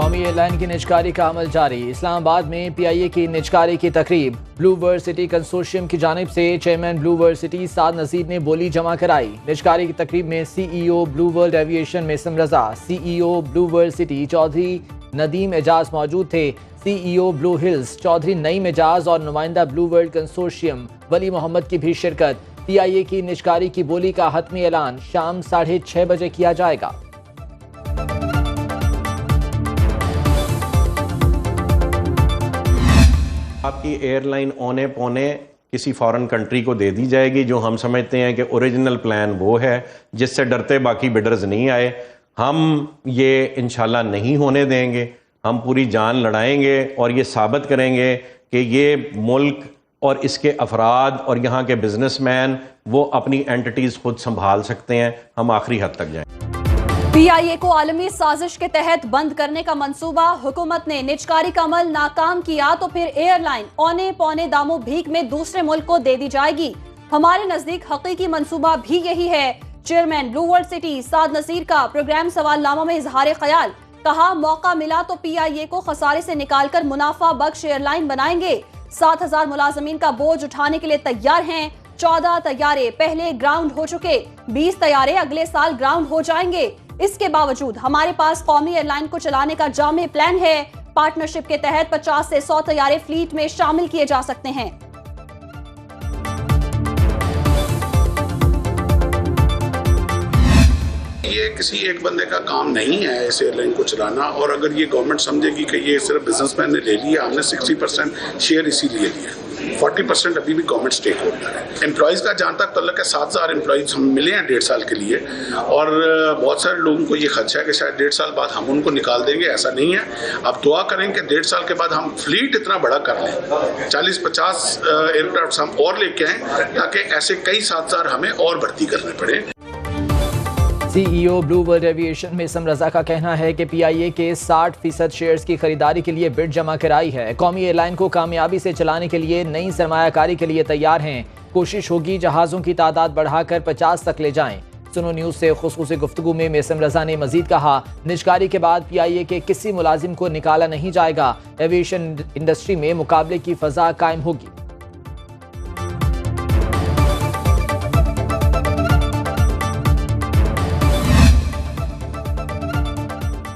कौमी एयरलाइन की निजकारी का अमल जारी। इस्लामाबाद में PIA की निजकारी की तकरीब। ब्लू वर्ल्ड सिटी कंसोर्शियम की जानिब से chairman Blue World City Saad Nazeer ने बोली जमा कराई। निजकारी की तकरीब में CEO Blue World Aviation Maisam Raza, CEO Blue World City Chaudhry Nadeem Ejaz मौजूद थे। CEO Blue Hills Chaudhry Naeem Ejaz और नुमाइंदा Blue World consortium Wali Mohammad की भी शिरकत। PIA की निजकारी की बोली का हतमी ऐलान शाम 6:30 बजे किया जाएगा। आपकी एयरलाइन औने पौने किसी फॉरेन कंट्री को दे दी जाएगी, जो हम समझते हैं कि ओरिजिनल प्लान वो है जिससे डरते बाकी बिडर्स नहीं आए। हम ये इंशाल्लाह नहीं होने देंगे। हम पूरी जान लड़ाएंगे और ये साबित करेंगे कि ये मुल्क और इसके अफराद और यहाँ के बिजनेसमैन वो अपनी एंटिटीज़ खुद संभाल सकते हैं। हम आखिरी हद तक जाएं। PIA को आलमी साजिश के तहत बंद करने का मंसूबा। हुकूमत ने निजकारी का अमल नाकाम किया तो फिर एयरलाइन औने पौने दामों भीख में दूसरे मुल्क को दे दी जाएगी। हमारे नजदीक हकीकी मंसूबा भी यही है। चेयरमैन ब्लू वर्ल्ड सिटी साद नसीर का प्रोग्राम सवालनामा में इजहार ख्याल। कहा, मौका मिला तो PIA को खसारे से निकालकर मुनाफा बख्श एयरलाइन बनाएंगे। 7,000 मुलाजमीन का बोझ उठाने के लिए तैयार हैं। 14 तैयारे पहले ग्राउंड हो चुके, 20 तैयारे अगले साल ग्राउंड हो जाएंगे। इसके बावजूद हमारे पास कौमी एयरलाइन को चलाने का जामे प्लान है। पार्टनरशिप के तहत 50 से 100 तैयारे फ्लीट में शामिल किए जा सकते हैं। ये किसी एक बंदे का काम नहीं है इस एयरलाइन को चलाना, और अगर ये गवर्नमेंट समझेगी कि ये सिर्फ बिजनेसमैन ने ले लिया, हमने 60% शेयर इसीलिए लिया, 40% अभी भी गवर्नमेंट स्टेक होल्डर है। एम्प्लॉयज़ का जहाँ तक तल्लक है 7,000 एम्प्लॉयज़ हम मिले हैं 1.5 साल के लिए, और बहुत सारे लोगों को ये खदशा है कि शायद 1.5 साल बाद हम उनको निकाल देंगे। ऐसा नहीं है। अब दुआ करें कि 1.5 साल के बाद हम फ्लीट इतना बड़ा कर लें, 40-50 एयरक्राफ्ट हम और लेके आएँ, ताकि ऐसे कई 7,000 हमें और भर्ती करने पड़े। CEO Blue World Aviation Maisam रजा का कहना है कि PIA के 60% शेयर्स की खरीदारी के लिए बिड जमा कराई है। कौमी एयरलाइन को कामयाबी से चलाने के लिए नई सरमायाकारी के लिए तैयार हैं। कोशिश होगी जहाज़ों की तादाद बढ़ाकर 50 तक ले जाएं। सुनो न्यूज़ से खुसूसी गुफ्तगू में मेसम रजा ने मजीद कहा, निजकारी के बाद PIA के किसी मुलाजिम को निकाला नहीं जाएगा। एविएशन इंडस्ट्री में मुकाबले की फ़ज़ा कायम होगी।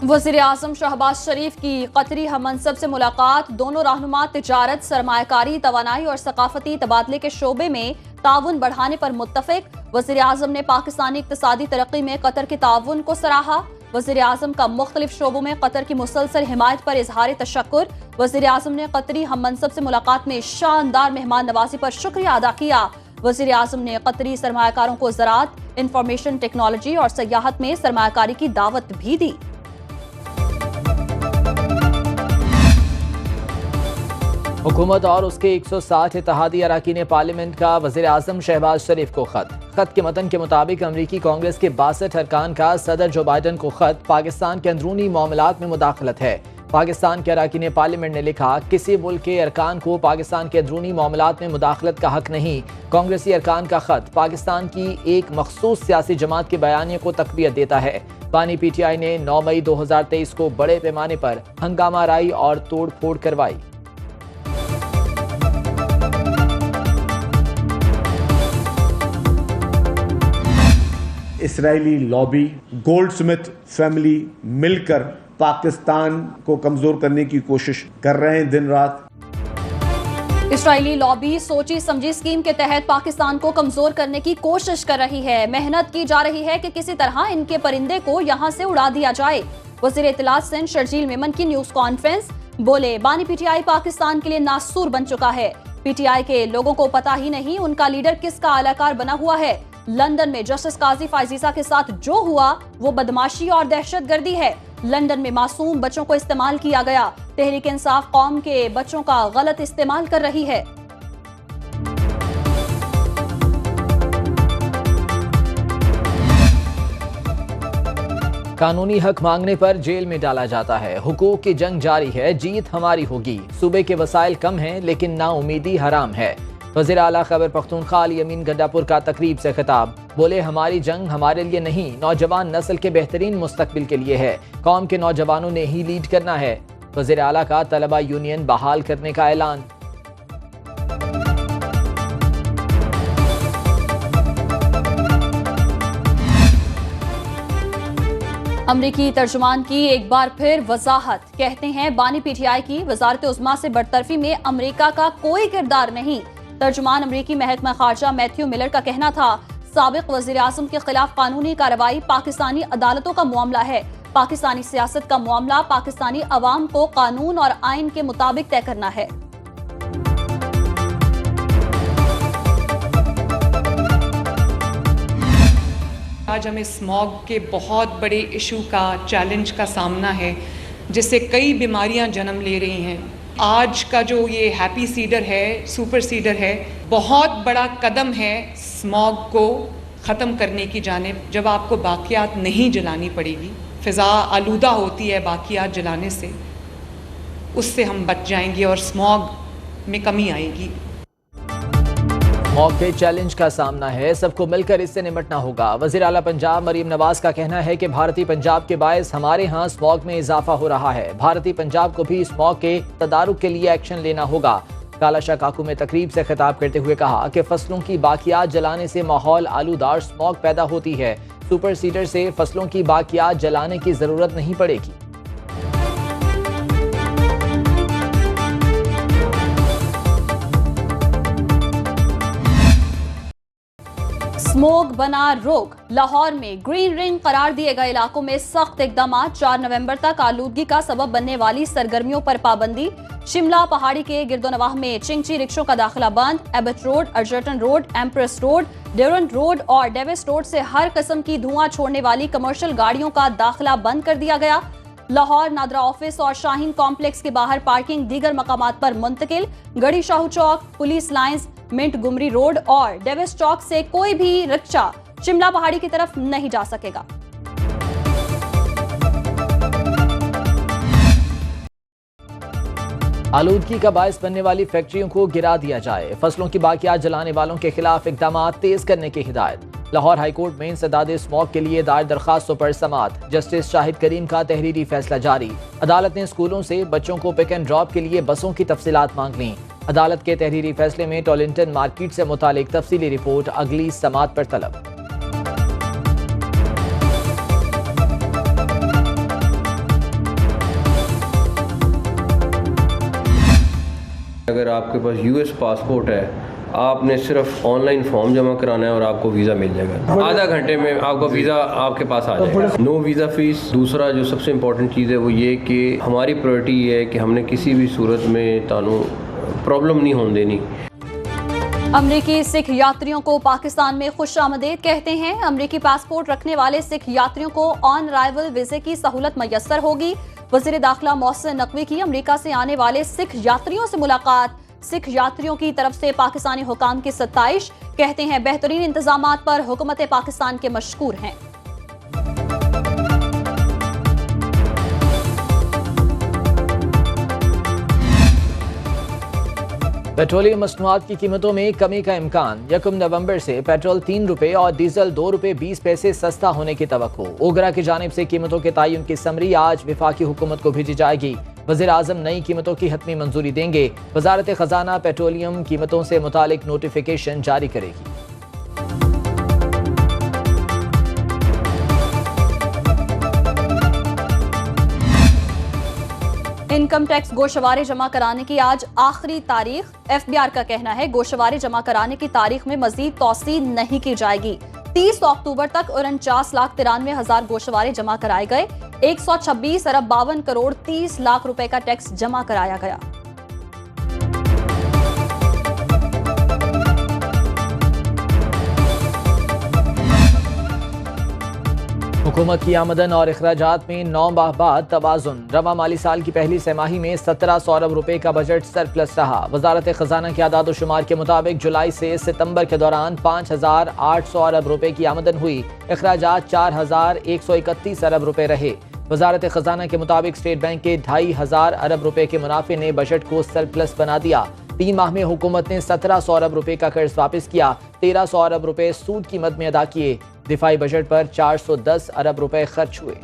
वज़ीर आज़म शहबाज शरीफ की कतरी हममनसब से मुलाकात। दोनों रहनुमा तिजारत, सरमायाकारी, तवानाई और सकाफती तबादले के शोबे में ताउन बढ़ाने पर मुत्तफिक। वज़ीर आज़म ने पाकिस्तानी इक़्तिसादी तरक्की में कतर के ताउन को सराहा। वज़ीर आज़म का मुख्तलिफ शोबों में कतर की मुसलसल हिमायत पर इजहार तशक्कुर। वज़ीर आज़म ने कतरी हममनसब से मुलाकात में शानदार मेहमान नवाजी पर शुक्रिया अदा किया। वज़ीर आज़म ने कतरी सरमायाकारों को ज़राअत, इंफॉर्मेशन टेक्नोलॉजी और सयाहत में सरमायाकारी की दावत भी दी। हुकूमत और उसके 160 इत्तेहादी अरकान पार्लियामेंट का वज़ीर आज़म शहबाज शरीफ को खत के मतन के मुताबिक अमरीकी कांग्रेस के 62 अरकान का सदर जो बाइडन को खत। पाकिस्तान के अंदरूनी मामलात में मुदाखलत है। पाकिस्तान के अरकान पार्लियामेंट ने लिखा, किसी मुल्क के अरकान को पाकिस्तान के अंदरूनी मामलात में मुदाखलत का हक नहीं। कांग्रेसी अरकान का खत पाकिस्तान की एक मखसूस सियासी जमात के बयानिए को तक़वियत देता है। बानी PTI ने 9 मई 2023 को बड़े पैमाने पर हंगामा राई और तोड़ फोड़ करवाई। इसराइली लॉबी, गोल्डस्मिथ फैमिली मिलकर पाकिस्तान को कमजोर करने की कोशिश कर रहे हैं दिन रात। इसराइली लॉबी सोची समझी स्कीम के तहत पाकिस्तान को कमजोर करने की कोशिश कर रही है। मेहनत की जा रही है कि किसी तरह इनके परिंदे को यहां से उड़ा दिया जाए। वज़ीर इत्तलात सिंध शर्जील मेमन की न्यूज कॉन्फ्रेंस। बोले, बानी PTI पाकिस्तान के लिए नासूर बन चुका है। PTI के लोगों को पता ही नहीं उनका लीडर किसका आलाकार बना हुआ है। लंदन में जस्टिस काजी फायजीसा के साथ जो हुआ वो बदमाशी और दहशतगर्दी है। लंदन में मासूम बच्चों को इस्तेमाल किया गया। तहरीक इंसाफ कौम के बच्चों का गलत इस्तेमाल कर रही है। कानूनी हक मांगने पर जेल में डाला जाता है। हुकूक की जंग जारी है, जीत हमारी होगी। सूबे के वसाइल कम हैं लेकिन नाउमीदी हराम है। वज़ीर आला खैबर पख्तूनख्वा अली अमीन गंडापुर का तकरीब से खिताब, बोले हमारी जंग हमारे लिए नहीं, नौजवान नस्ल के बेहतरीन मुस्तकबिल के लिए है, कौम के नौजवानों ने ही लीड करना है। वज़ीर आला का तलबा यूनियन बहाल करने का ऐलान। अमरीकी तर्जुमान की एक बार फिर वजाहत, कहते हैं बानी पीटीआई की वजारत उज़्मा से बरतरफी में अमरीका का कोई किरदार नहीं। तर्जुमान अमरीकी महकमा खारजा मैथ्यू मिलर का कहना था, साबिक वज़ीर आज़म के खिलाफ कानूनी कार्रवाई पाकिस्तानी अदालतों का मामला है, पाकिस्तानी सियासत का मामला पाकिस्तानी अवाम को कानून और आइन के मुताबिक तय करना है। आज हमें स्मॉग के बहुत बड़े इशू का, चैलेंज का सामना है, जिससे कई बीमारियां जन्म ले रही हैं। आज का जो ये हैप्पी सीडर है, सुपर सीडर है, बहुत बड़ा कदम है स्मॉग को ख़त्म करने की जानिब। जब आपको बाक़ियात नहीं जलानी पड़ेगी, फ़िज़ा आलूदा होती है बाक़ियात जलाने से, उससे हम बच जाएंगे और स्मॉग में कमी आएगी। स्मॉग के चैलेंज का सामना है, सबको मिलकर इससे निपटना होगा। वज़ीर आला पंजाब मरीम नवाज का कहना है कि भारतीय पंजाब के बायस हमारे यहाँ स्मॉग में इजाफा हो रहा है, भारतीय पंजाब को भी स्मॉग के तदारुक के लिए एक्शन लेना होगा। काला शाह काकू में तकरीब से खिताब करते हुए कहा कि फसलों की बाकियात जलाने से माहौल आलूदार स्मॉग पैदा होती है, सुपर सीडर से फसलों की बाकियात जलाने की जरूरत नहीं पड़ेगी। स्मोग बना रोग, लाहौर में ग्रीन रिंग करार दिए गए इलाकों में सख्त इकदाम। 4 नवंबर तक आलूदगी का सबब बनने वाली सरगर्मियों पर पाबंदी। शिमला पहाड़ी के गिरदोनवाह में चिंगची रिक्शों का दाखिला बंद। Abbott road, Egerton road, Empress road, Durand road और डेविस रोड से हर किस्म की धुआं छोड़ने वाली कमर्शियल गाड़ियों का दाखिला बंद कर दिया गया। लाहौर नादरा ऑफिस और शाहीन कॉम्प्लेक्स के बाहर पार्किंग दीगर मकामात पर मुंतकिल। गढ़ी शाहू चौक, पुलिस लाइंस, मिंट गुमरी रोड और डेविस चौक से कोई भी रिक्शा शिमला पहाड़ी की तरफ नहीं जा सकेगा। आलूदगी का बायस बनने वाली फैक्ट्रियों को गिरा दिया जाए, फसलों की बाकियात जलाने वालों के खिलाफ इकदाम तेज करने की हिदायत। लाहौर हाईकोर्ट में इंसदाद स्मॉग के लिए दायर दरखास्तों पर समाअत। जस्टिस शाहिद करीम का तहरीरी फैसला जारी। अदालत ने स्कूलों से बच्चों को पिक एंड ड्रॉप के लिए बसों की तफसीलात मांग ली। अदालत के तहरीरी फैसले में टॉलिंटन मार्केट से मुतालिक तफसीली रिपोर्ट अगली समाअत पर तलब। अगर आपके पास यूएस पासपोर्ट है, आपने सिर्फ ऑनलाइन फॉर्म जमा कराना है और आपको वीज़ा मिल जाएगा। आधा घंटे में आपका वीज़ा आपके पास आ जाएगा, नो वीज़ा फीस। दूसरा जो सबसे इम्पोर्टेंट चीज़ है वो ये कि हमारी प्रायोरिटी ये है कि हमने किसी भी सूरत में तानू प्रॉब्लम नहीं होने देनी। अमरीकी सिख यात्रियों को पाकिस्तान में खुशामदीद कहते हैं। अमरीकी पासपोर्ट रखने वाले सिख यात्रियों को ऑन अराइवल वीजे की सहूलत मैसर होगी। वज़ीर दाखिला मोहसिन नकवी की अमरीका से आने वाले सिख यात्रियों से मुलाकात। सिख यात्रियों की तरफ से पाकिस्तानी हुकाम की सत्ताइश, कहते हैं बेहतरीन इंतजामात पर हुकूमत पाकिस्तान के मशकूर हैं। पेट्रोलियम मसनूआत की कीमतों में कमी का इम्कान। 1 नवंबर से पेट्रोल 3 रुपए और डीजल 2 रुपए 20 पैसे सस्ता होने की तवक्को। ओगरा की जानिब से कीमतों के तयन की समरी आज वफाकी हुकूमत को भेजी जाएगी। वज़ीर आज़म नई कीमतों की हतमी मंजूरी देंगे। वजारत खजाना पेट्रोलियम कीमतों से मुतालिक नोटिफिकेशन जारी करेगी। इनकम टैक्स गोशवारे जमा कराने की आज आखिरी तारीख। एफबीआर का कहना है गोशवारे जमा कराने की तारीख में मजीद तौसी नहीं की जाएगी। 30 अक्टूबर तक 49,93,000 गोशवारे जमा कराए गए। 126 अरब 52 करोड़ 30 लाख रुपए का टैक्स जमा कराया गया। हुकूमत की आमदन और अखराजात में 9 माह बाद तवाज़ुन। रवा माली साल की पहली तिमाही में 1700 अरब रुपए का बजट सरप्लस रहा। वजारत खजाना के आदाद व शुमार के मुताबिक जुलाई से सितंबर के दौरान 5,800 अरब रुपए की आमदन हुई। अखराजात 4,131 अरब रुपए रहे। वजारत खजाना के मुताबिक स्टेट बैंक के 2,500 अरब रुपए के मुनाफे ने बजट को सरप्लस बना दिया। 3 माह में हुकूमत ने 1700 अरब रुपए का कर्ज वापस किया, 1300 अरब रुपए सूद की मद में अदा किए। दिफाई बजट पर 410 अरब रुपए खर्च हुए।